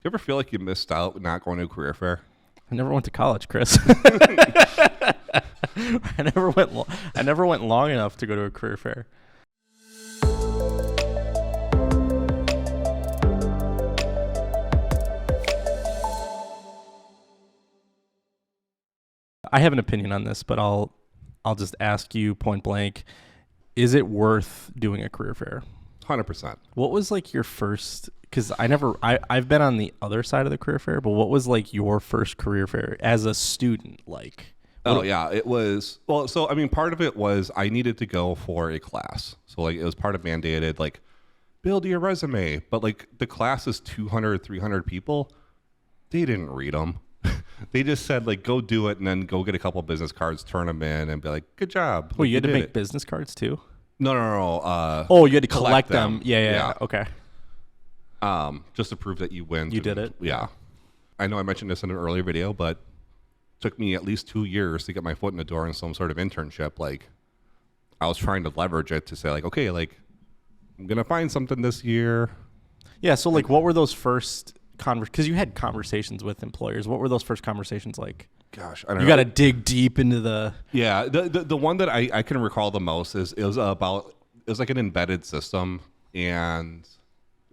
You ever feel like you missed out not going to a career fair? I never went to college, Chris. I never went long enough to go to a career fair. I have an opinion on this, but I'll just ask you point blank. Is it worth doing a career fair? 100%. What was like your first, because I've been on the other side of the career fair, but what was like your first career fair as a student like? It was, well, so I mean, part of it was I needed to go for a class. So like it was part of mandated, like build your resume. But like the class is 200, 300 people. They didn't read them. They just said like, go do it and then go get a couple business cards, turn them in and be like, good job. Well, like, you had to make it. business cards too? No. Oh, you had to collect them. Yeah. Okay. Just to prove that you win. You did it? Yeah. I know I mentioned this in an earlier video, but it took me at least 2 years to get my foot in the door in some sort of internship. Like I was trying to leverage it to say like, okay, like I'm going to find something this year. Yeah. So like what were those first because you had conversations with employers. What were those first conversations like? Gosh, I don't know. You got to dig deep into the... Yeah. The one that I can recall the most is it was like an embedded system, and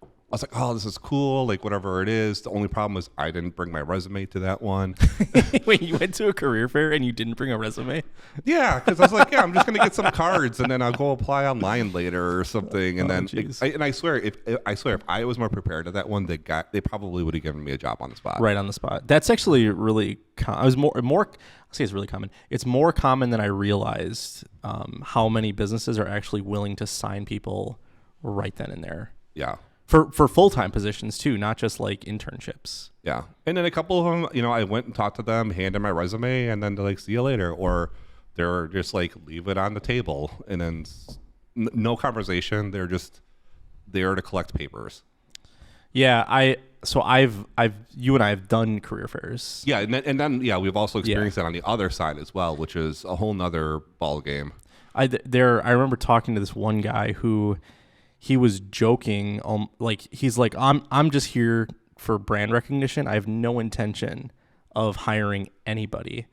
I was like, oh, this is cool, like whatever it is. The only problem is I didn't bring my resume to that one. Wait, you went to a career fair and you didn't bring a resume? Yeah, because I was like, yeah, I'm just gonna get some cards and then I'll go apply online later or something. And I swear, if I was more prepared at that one, they probably would have given me a job on the spot. Right on the spot. That's actually really. I'll say it's really common. It's more common than I realized. How many businesses are actually willing to sign people right then and there. Yeah. For full-time positions too, not just like internships. Yeah. And then a couple of them, I went and talked to them, handed my resume, and then they're like, see you later. Or they're just like, leave it on the table. And then no conversation. They're just there to collect papers. Yeah. You and I have done career fairs. Yeah. And then we've also experienced that on the other side as well, which is a whole nother ball game. I remember talking to this one guy who, he was joking, he's like, I'm just here for brand recognition. I have no intention of hiring anybody.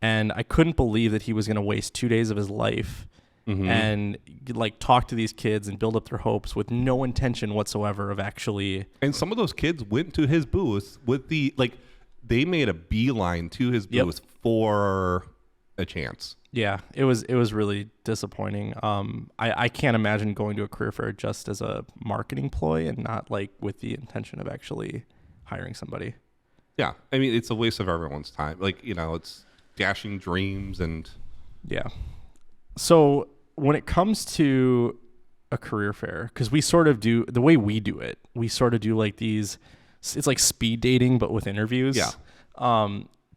And I couldn't believe that he was going to waste 2 days of his life and like talk to these kids and build up their hopes with no intention whatsoever of actually. And some of those kids went to his booth with they made a beeline to his booth for a chance. Yeah, it was really disappointing. I can't imagine going to a career fair just as a marketing ploy and not like with the intention of actually hiring somebody. Yeah, I mean, it's a waste of everyone's time. Like, it's dashing dreams and... Yeah. So when it comes to a career fair, because we sort of do, the way we do it, we sort of do like these, it's like speed dating, but with interviews. Yeah.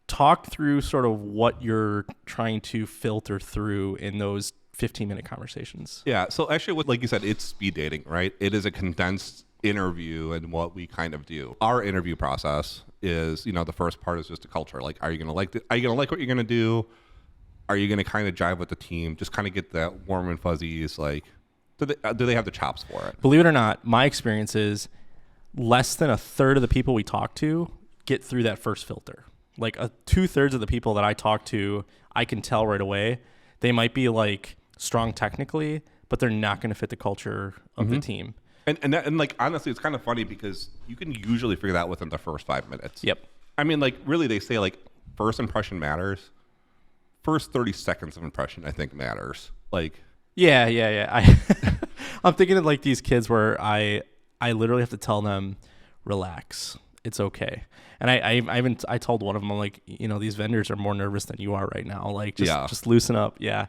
Talk through sort of what you're trying to filter through in those 15-minute conversations. Yeah. So actually, like you said, it's speed dating, right? It is a condensed interview and what we kind of do. Our interview process is, the first part is just a culture. Like, are you going to like are you going to like what you're going to do? Are you going to kind of jive with the team? Just kind of get that warm and fuzzies. Like, do they have the chops for it? Believe it or not, my experience is less than a third of the people we talk to get through that first filter. Like 2/3 of the people that I talk to, I can tell right away they might be like strong technically, but they're not going to fit the culture of the team. And like, honestly, it's kind of funny because you can usually figure that out within the first 5 minutes. Yep. I mean, like, really, they say like first impression matters. First 30 seconds of impression, I think, matters. Like, yeah. I'm thinking of like these kids where I literally have to tell them, relax. It's okay. And I told one of them, I'm like, these vendors are more nervous than you are right now. Like, just loosen up. Yeah.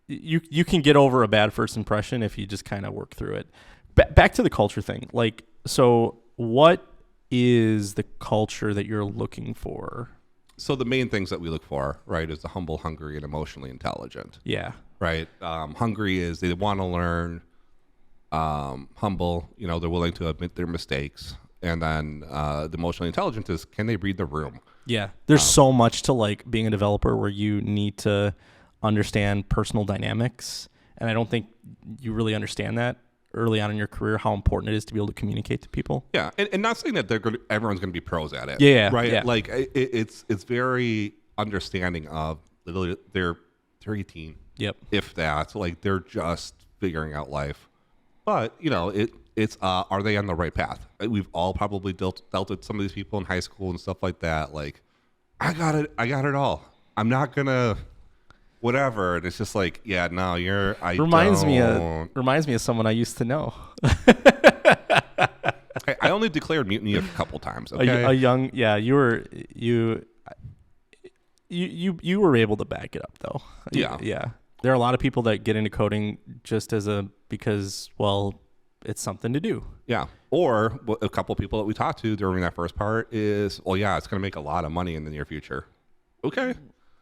You can get over a bad first impression if you just kind of work through it. Back to the culture thing. Like, so what is the culture that you're looking for? So the main things that we look for, right, is the humble, hungry, and emotionally intelligent. Yeah. Right. Hungry is they want to learn. Humble, they're willing to admit their mistakes. And then the emotionally intelligent is, can they read the room? Yeah. There's so much to like being a developer where you need to understand personal dynamics. And I don't think you really understand that early on in your career how important it is to be able to communicate to people. Yeah, and not saying that everyone's going to be pros at it. Yeah, right. yeah. Like it's very understanding of literally they're 18. Yep. If that, so like they're just figuring out life. But it's are they on the right path? We've all probably dealt with some of these people in high school and stuff like that. Like, I got it all. I'm not gonna whatever. And it's just like, yeah, no, reminds me of someone I used to know. I only declared mutiny a couple times. Okay, you were able to back it up though. Yeah. There are a lot of people that get into coding just because it's something to do. Yeah. Or a couple of people that we talked to during that first part is, well, yeah, it's going to make a lot of money in the near future. Okay.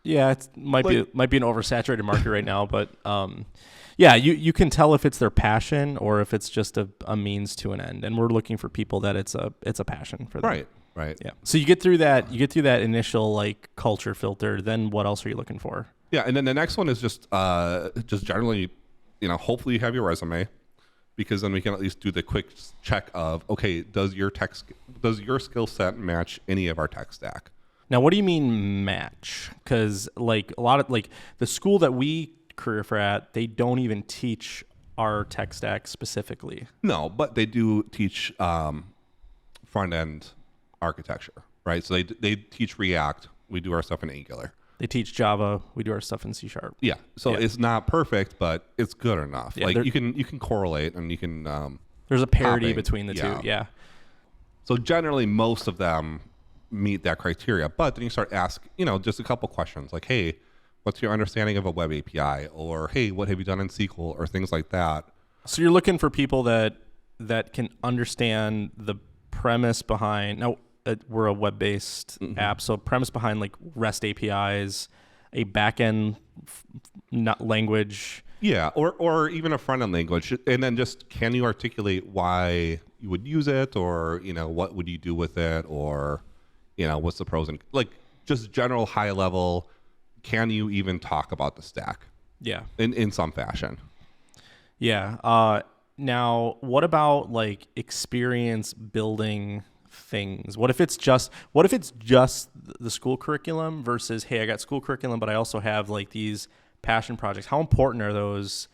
Yeah, it might be an oversaturated market right now, but yeah, you can tell if it's their passion or if it's just a means to an end. And we're looking for people that it's a passion for them. Right. Yeah. So you get through that initial like culture filter. Then what else are you looking for? Yeah, and then the next one is just generally, hopefully you have your resume, because then we can at least do the quick check of, okay, does your skill set match any of our tech stack? Now, what do you mean match? Because like a lot of like the school that we career for at, they don't even teach our tech stack specifically. No, but they do teach front end architecture, right? So they teach React. We do our stuff in Angular. They teach Java. We do our stuff in C#. Yeah. So it's not perfect, but it's good enough. Yeah, like you can correlate and you can. There's a parity between the two. Yeah. So generally, most of them meet that criteria, but then you start asking, just a couple questions like, hey, what's your understanding of a web API? Or hey, what have you done in SQL? Or things like that. So you're looking for people that can understand the premise behind. Now, we're a web-based app, so premise behind like REST APIs, a backend language. Yeah, or even a front-end language. And then just, can you articulate why you would use it, or, what would you do with it, or, what's the pros and, like, just general high level, can you even talk about the stack? Yeah. In some fashion. Yeah. Now, what about like experience building things? What if it's just the school curriculum versus, hey, I got school curriculum, but I also have like these passion projects? How important are those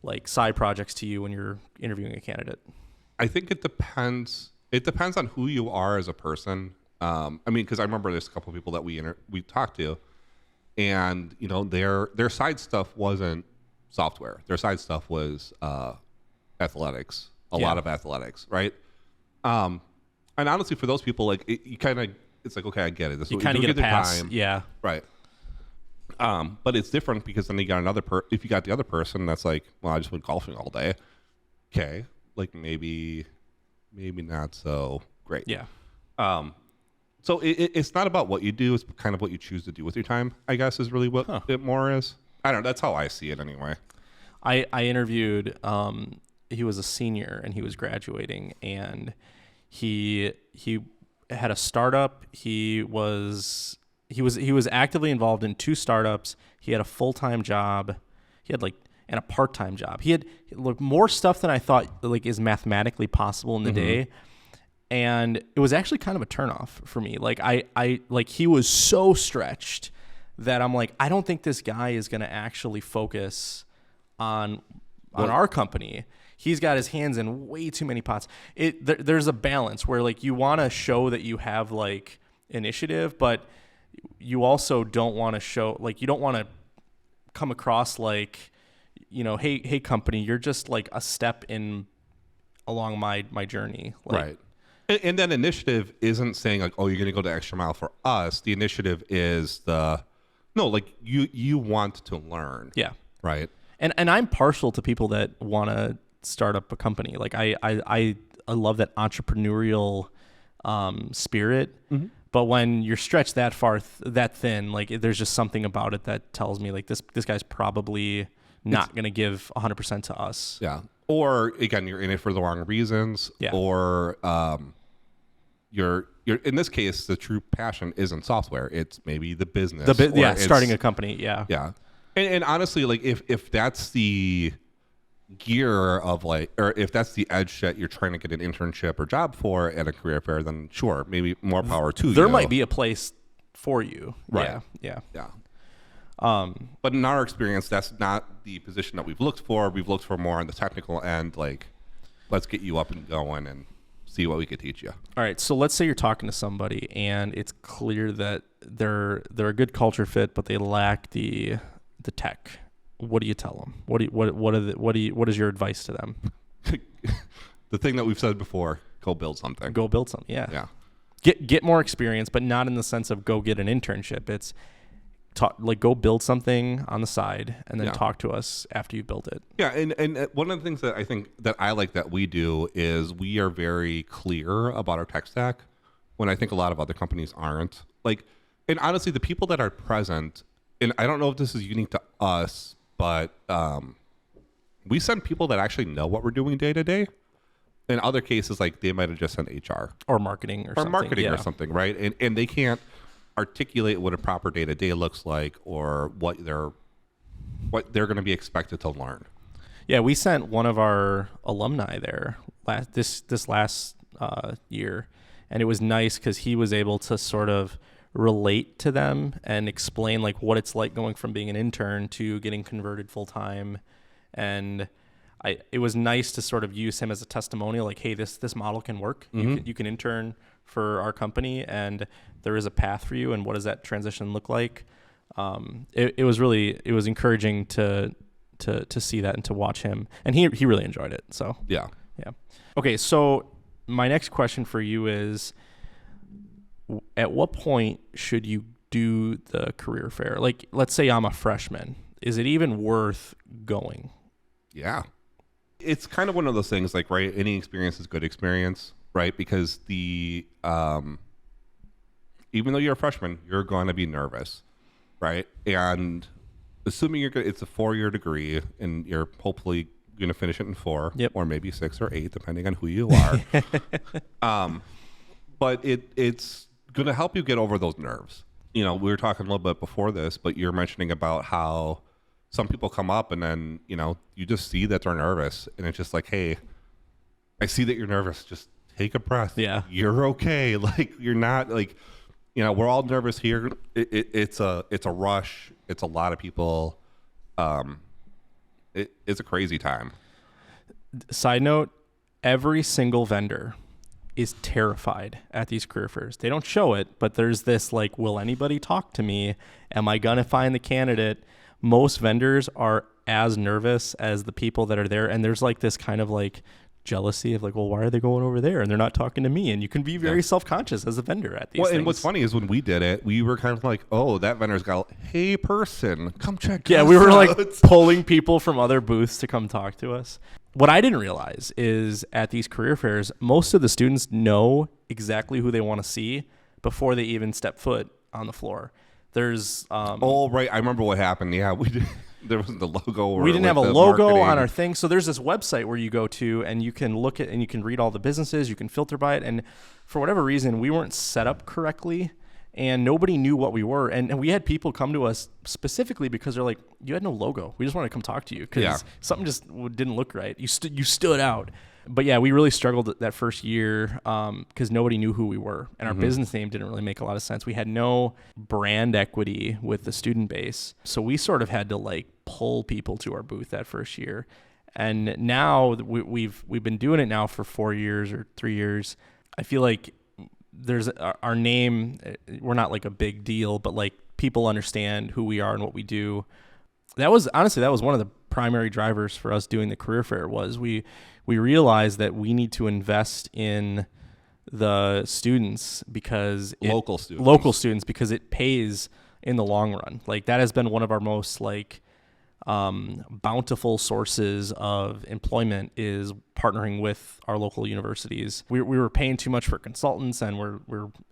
like side projects to you when you're interviewing a candidate? I think it depends. It depends on who you are as a person. Because I remember there's a couple of people that we talked to, and their side stuff wasn't software. Their side stuff was athletics. A lot of athletics, right? And honestly, for those people, like it's like, okay, I get it. This you kind of get a pass. Time. Yeah. Right. But it's different because then you got if you got the other person that's like, well, I just went golfing all day. Okay. Like maybe not so great. Yeah. So it's not about what you do. It's kind of what you choose to do with your time, I guess, is really what it more is. I don't know. That's how I see it anyway. I interviewed, he was a senior and he was graduating, and he had a startup. He was actively involved in 2 startups. He had a full-time job. He had and a part-time job. He had more stuff than I thought is mathematically possible in the day. And it was actually kind of a turnoff for me. He was so stretched that I'm like, I don't think this guy is going to actually focus on our company. He's got his hands in way too many pots. There's a balance where you want to show that you have initiative, but you also don't want to show you don't want to come across hey company, you're just a step in along my journey. Right. And then initiative isn't saying oh, you're going to go the extra mile for us. The initiative is you want to learn. Yeah. Right. And I'm partial to people that want to start up a company. I love that entrepreneurial spirit. Mm-hmm. But when you're stretched that far, that thin, there's just something about it that tells me this guy's probably not going to give 100% to us. Yeah. Or again, you're in it for the wrong reasons. Yeah. Or you're in this case, the true passion isn't software. It's maybe the business. Starting a company. Yeah. Yeah. And honestly, if that's the gear of like, or if that's the edge that you're trying to get an internship or job for at a career fair, then sure, maybe more power to you. There might be a place for you. Right. Yeah. But in our experience, that's not the position that we've looked for. We've looked for more on the technical end, like, let's get you up and going and see what we could teach you. All right. So let's say you're talking to somebody and it's clear that they're a good culture fit, but they lack the tech. What do you tell them? What is your advice to them? The thing that we've said before, go build something. Go build something. Yeah. Yeah. Get more experience, but not in the sense of go get an internship. It's go build something on the side and then talk to us after you build it. Yeah, and one of the things that I think that I like that we do is we are very clear about our tech stack when I think a lot of other companies aren't. Like, and honestly, the people that are present, and I don't know if this is unique to us, but we send people that actually know what we're doing day to day. In other cases, like they might have just sent HR or marketing or something, right? And they can't articulate what a proper day to day looks like or what they're going to be expected to learn. Yeah, we sent one of our alumni there this last year, and it was nice because he was able to sort of relate to them and explain like what it's like going from being an intern to getting converted full time. And it was nice to sort of use him as a testimonial, like, hey, this model can work. Mm-hmm. You can intern for our company, and there is a path for you. And what does that transition look like? It was encouraging to see that and to watch him, and he really enjoyed it. So yeah. Okay, so my next question for you is, at what point should you do the career fair? Like, let's say I'm a freshman. Is it even worth going? Yeah. It's kind of one of those things, like, right, any experience is good experience, right? Because even though you're a freshman, you're going to be nervous, right? And assuming it's a 4-year degree and you're hopefully going to finish it in 4, or maybe 6 or 8, depending on who you are. But it's going to help you get over those nerves. You know, we were talking a little bit before this, but you're mentioning about how some people come up and then, you know, you just see that they're nervous and it's just like, hey, I see that you're nervous. Just take a breath. Yeah. You're okay. Like, you're not, like, you know, we're all nervous here. It's a rush. It's a lot of people. It's a crazy time. Side note, every single vendor is terrified at these career fairs. They don't show it, but there's this like, will anybody talk to me? Am I going to find the candidate? Most vendors are as nervous as the people that are there. And there's like this kind of like jealousy of like, well, why are they going over there and they're not talking to me? And you can be very self-conscious as a vendor at these things. And what's funny is when we did it, we were kind of like, oh, that vendor's got, hey, person, come check Yeah, us we were out. like pulling people from other booths to come talk to us. What I didn't realize is at these career fairs, most of the students know exactly who they want to see before they even step foot on the floor. There's oh, right, I remember what happened. Yeah, we did. There wasn't the logo. Or we didn't have a the logo marketing on our thing. So there's this website where you go to and you can look at and you can read all the businesses. You can filter by it. And for whatever reason, we weren't set up correctly and nobody knew what we were. And we had people come to us specifically because they're like, you had no logo. We just want to come talk to you because something just didn't look right. You stood out. But yeah, we really struggled that first year because nobody knew who we were. And our business name didn't really make a lot of sense. We had no brand equity with the student base. So we sort of had to like pull people to our booth that first year. And now we've been doing it now for 4 years or 3 years. I feel like there's our name. We're not like a big deal, but like people understand who we are and what we do. That was one of the primary drivers for us doing the career fair was we realized that we need to invest in the students because local students because it pays in the long run. Like that has been one of our most like bountiful sources of employment is partnering with our local universities. We were paying too much for consultants and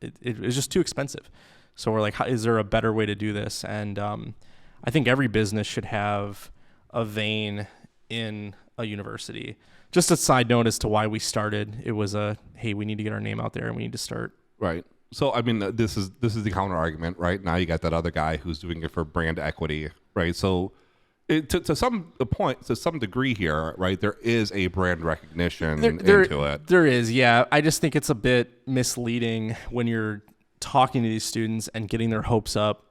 it was just too expensive. So we're like, is there a better way to do this? And I think every business should have a vein in a university. Just a side note as to why we started. It was hey, we need to get our name out there and we need to start. Right. So, I mean, this is the counter argument, right? Now you got that other guy who's doing it for brand equity, right? So To some point, to some degree here, right? There is a brand recognition There into it. There is, yeah. I just think it's a bit misleading when you're talking to these students and getting their hopes up,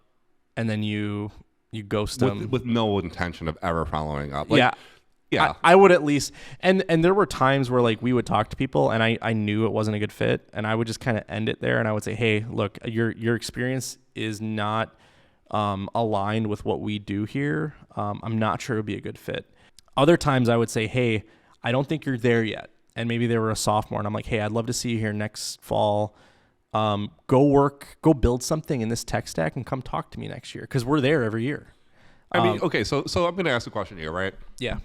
and then you ghost them with no intention of ever following up. Yeah. I would at least, and there were times where like we would talk to people and I knew it wasn't a good fit, and I would just kind of end it there, and I would say, hey, look, your experience is not aligned with what we do here. I'm not sure it would be a good fit. Other times I would say, hey, I don't think you're there yet. And maybe they were a sophomore and I'm like, hey, I'd love to see you here next fall. Go build something in this tech stack and come talk to me next year, because we're there every year. I mean, okay, so I'm going to ask a question here, right? Yeah.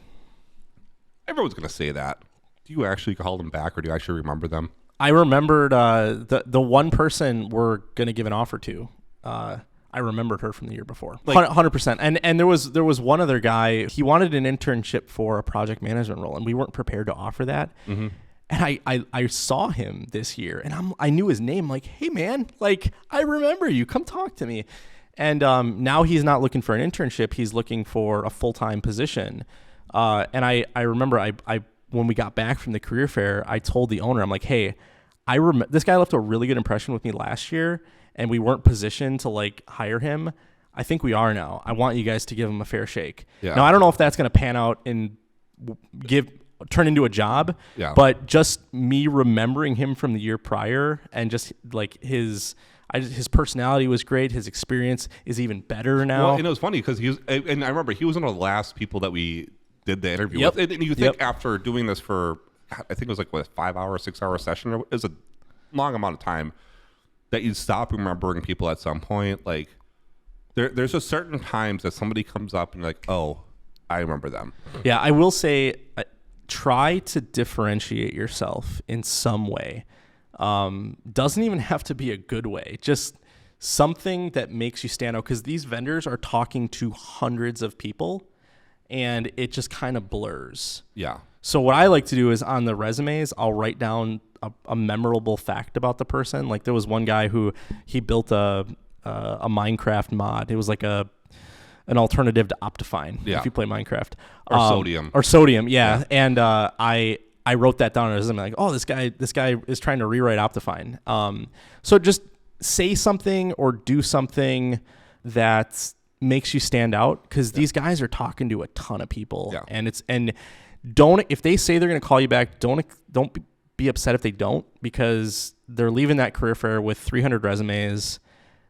Everyone's going to say that. Do you actually call them back, or do you actually remember them? I remembered the one person we're going to give an offer to. I remembered her from the year before, 100%. And there was one other guy. He wanted an internship for a project management role, and we weren't prepared to offer that. Mm-hmm. And I saw him this year, and I knew his name. Like, hey man, like I remember you. Come talk to me. And now he's not looking for an internship. He's looking for a full-time position. And I remember I when we got back from the career fair, I told the owner, I'm like, hey, this guy left a really good impression with me last year, and we weren't positioned to like hire him. I think we are now. I want you guys to give him a fair shake. Yeah. Now, I don't know if that's going to pan out and turn into a job, but just me remembering him from the year prior, and just like his personality was great. His experience is even better now. Well, and it was funny because and I remember he was one of the last people that we did the interview with. And you think after doing this for, I think it was like, what, 5 hour, 6 hour session? It was a long amount of time, that you'd stop remembering people at some point. Like there's a certain times that somebody comes up and you're like, oh, I remember them. Yeah, I will say, try to differentiate yourself in some way. Doesn't even have to be a good way. Just something that makes you stand out, because these vendors are talking to hundreds of people, and it just kind of blurs. Yeah. So what I like to do is on the resumes, I'll write down a memorable fact about the person. Like there was one guy who he built a Minecraft mod. It was like an alternative to Optifine. Yeah. If you play Minecraft. Or Sodium. Or Sodium, yeah. And I wrote that down as I'm like, oh, this guy is trying to rewrite Optifine. So just say something or do something that makes you stand out, because these guys are talking to a ton of people, and don't, if they say they're going to call you back, don't be upset if they don't, because they're leaving that career fair with 300 resumes.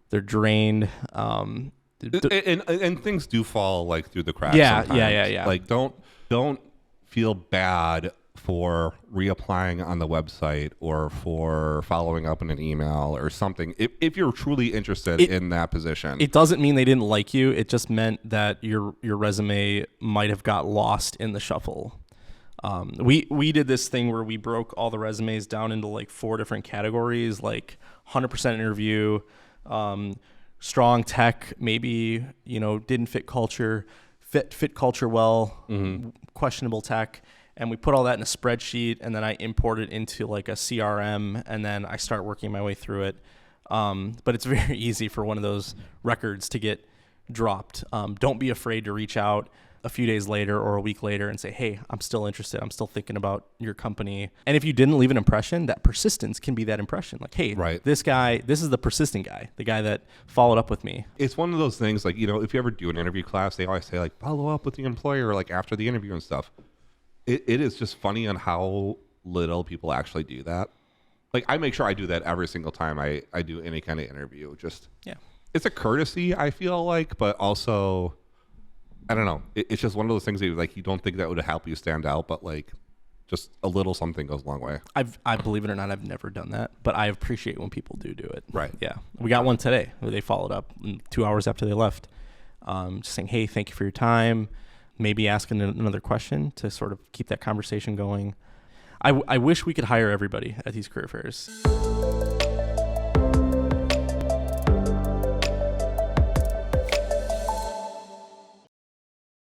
They're drained. And things do fall like through the cracks. Yeah. Like don't feel bad for reapplying on the website or for following up in an email or something. If you're truly interested in that position, it doesn't mean they didn't like you. It just meant that your resume might have got lost in the shuffle. We did this thing where we broke all the resumes down into like 4 different categories, like 100% interview, strong tech, maybe, didn't fit culture, fit culture well, questionable tech. And we put all that in a spreadsheet, and then I import it into like a CRM, and then I start working my way through it. But it's very easy for one of those records to get dropped. Don't be afraid to reach out a few days later or a week later and say, hey, I'm still interested. I'm still thinking about your company. And if you didn't leave an impression, that persistence can be that impression. Like, hey, this guy, this is the persistent guy, the guy that followed up with me. It's one of those things, like, if you ever do an interview class, they always say, like, follow up with the employer, like, after the interview and stuff. It is just funny on how little people actually do that. Like, I make sure I do that every single time I do any kind of interview. Just, it's a courtesy, I feel like, but also, I don't know. It's just one of those things that you don't think that would help you stand out, but like, just a little something goes a long way. I believe it or not, I've never done that, but I appreciate when people do it. Right. Yeah. We got one today where they followed up 2 hours after they left, just saying, hey, thank you for your time. Maybe asking another question to sort of keep that conversation going. I wish we could hire everybody at these career fairs.